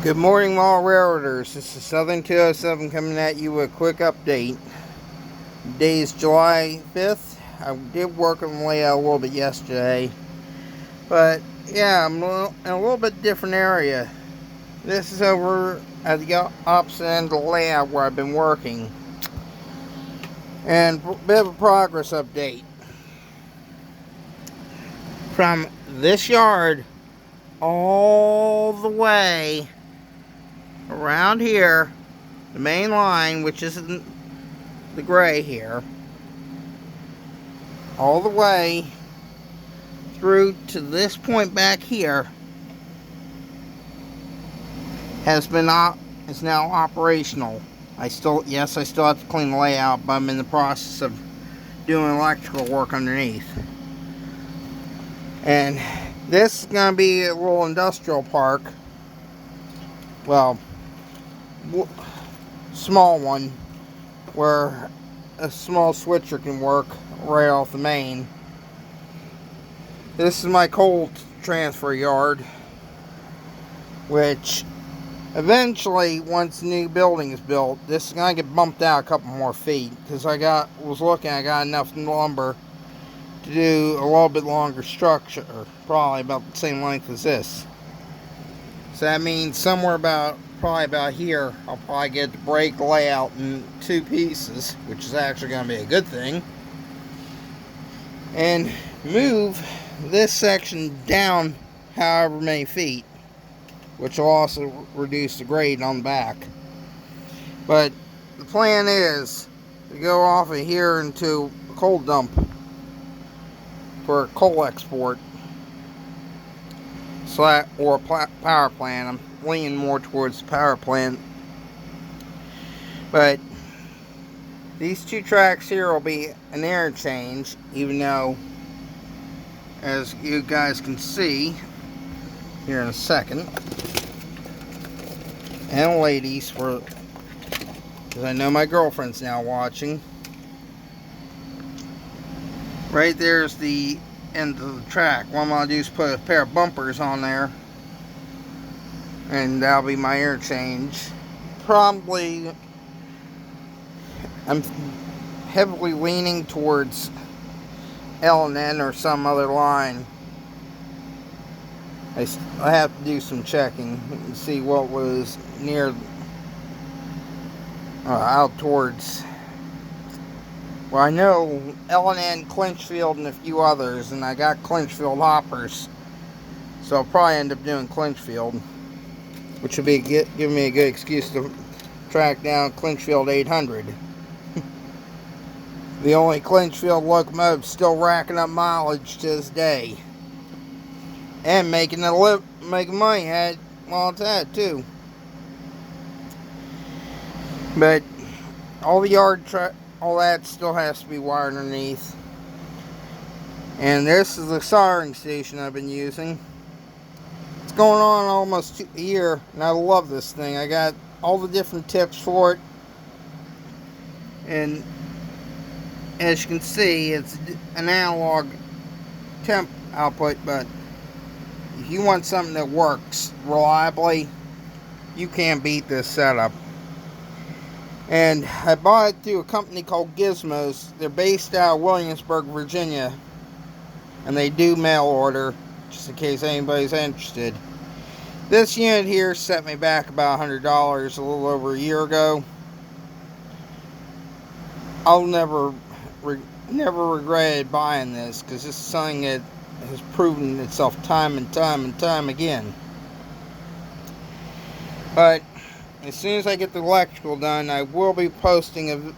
Good morning, all railroaders. This is Southern 207 coming at you with a quick update. Today is July 5th. I did work on the layout a little bit yesterday, but yeah, I'm in a little bit different area. This is over at the opposite end of the layout where I've been working, and a bit of a progress update. From this yard all the way around here, the main line, which isn't the gray here, all the way through to this point back here is now operational. I still have to clean the layout, but I'm in the process of doing electrical work underneath. And this is going to be a little industrial park. Well, small one where a small switcher can work right off the main. This is my coal transfer yard, which eventually, once the new building is built, this is going to get bumped out a couple more feet, because I got enough lumber to do a little bit longer structure, probably about the same length as this. So that means probably about here, I'll probably get to break the layout in two pieces, which is actually going to be a good thing, and move this section down however many feet, which will also reduce the grade on the back. But the plan is to go off of here into a coal dump for coal export or a power plant. I'm leaning more towards the power plant. But these two tracks here will be an interchange, even though, as you guys can see here in a second, and ladies, because I know my girlfriend's now watching, right there's the end of the track. What I'm going to do is put a pair of bumpers on there, and that'll be my interchange. Probably, I'm heavily leaning towards L&N or some other line. I have to do some checking and see what was near, out towards, well, I know L&N, Clinchfield, and a few others, and I got Clinchfield hoppers, so I'll probably end up doing Clinchfield, which would be give me a good excuse to track down Clinchfield 800. The only Clinchfield locomotive still racking up mileage to this day, and making money while it's at it too. But all the all that still has to be wired underneath. And this is the soldering station I've been using. It's going on almost a year, and I love this thing. I got all the different tips for it, and as you can see, it's an analog temp output, but if you want something that works reliably, you can't beat this setup. And I bought it through a company called Gizmos. They're based out of Williamsburg, Virginia, and they do mail order, just in case anybody's interested. This unit here set me back about $100 a little over a year ago. I'll never regretted buying this, because this is something that has proven itself time and time again. But as soon as I get the electrical done, I will be posting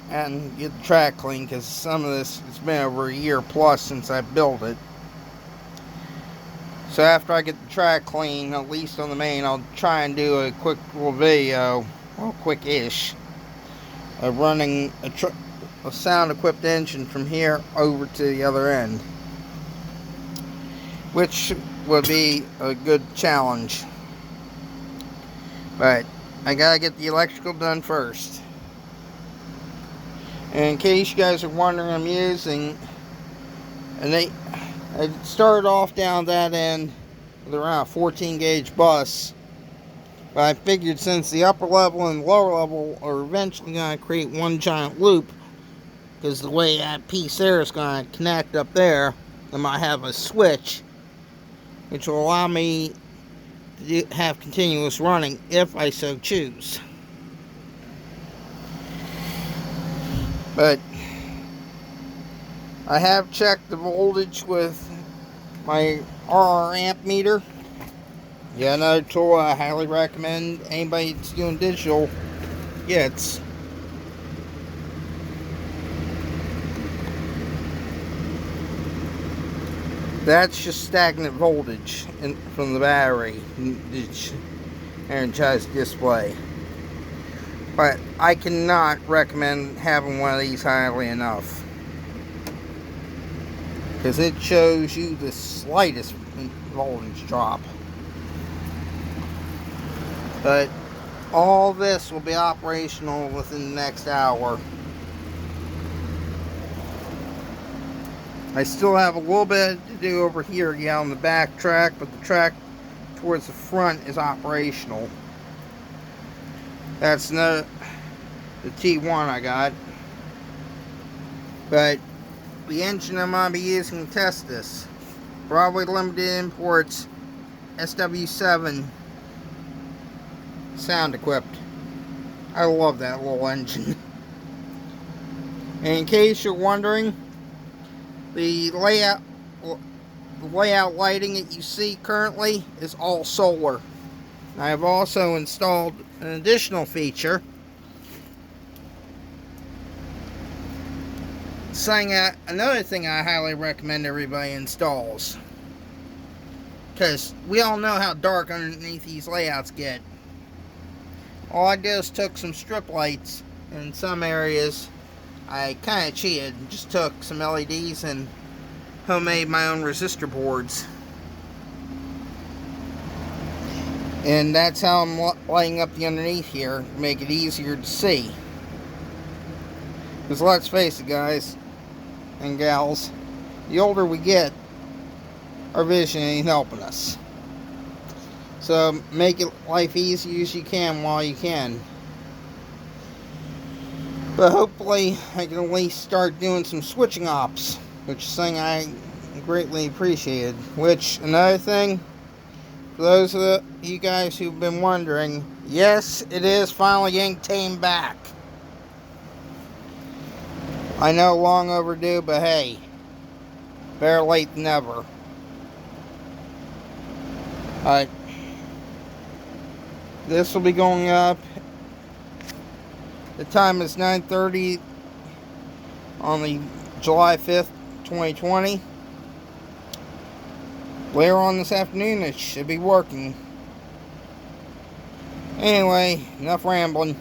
and get the track clean, because some of this, it's been over a year plus since I built it. So after I get the track clean, at least on the main, I'll try and do a quick little video, well, quick-ish, of running a sound-equipped engine from here over to the other end, which would be a good challenge. But I gotta get the electrical done first. And in case you guys are wondering, I'm using I started off down that end with around a 14 gauge bus But I figured since the upper level and lower level are eventually going to create one giant loop, because the way that piece there is going to connect up there, I might have a switch which will allow me to have continuous running if I so choose. But I have checked the voltage with my RR amp meter. Yeah, another tool I highly recommend anybody that's doing digital gets. That's just stagnant voltage from the battery energized display. But I cannot recommend having one of these highly enough, because it shows you the slightest voltage drop. But all this will be operational within the next hour. I still have a little bit to do over here, on the back track, but the track towards the front is operational. That's the T1 I got. But the engine I'm going to be using to test this, Broadway Limited Imports SW7 sound equipped. I love that little engine. And in case you're wondering, the layout lighting that you see currently is all solar. I have also installed an additional feature saying that another thing I highly recommend everybody installs, because we all know how dark underneath these layouts get. All I did is took some strip lights in some areas. I kind of cheated, just took some LEDs and homemade my own resistor boards. And that's how I'm lighting up the underneath here, to make it easier to see. Because let's face it, guys and gals, the older we get, our vision ain't helping us. So make life easy as you can while you can. But hopefully I can at least start doing some switching ops, which is something I greatly appreciated. Which, another thing, for those of you guys who've been wondering, yes, it is finally getting tamed back. I know, long overdue, but hey, better late than never. Alright, this will be going up. The time is 9:30 on the July 5th, 2020. Later on this afternoon, it should be working. Anyway, enough rambling.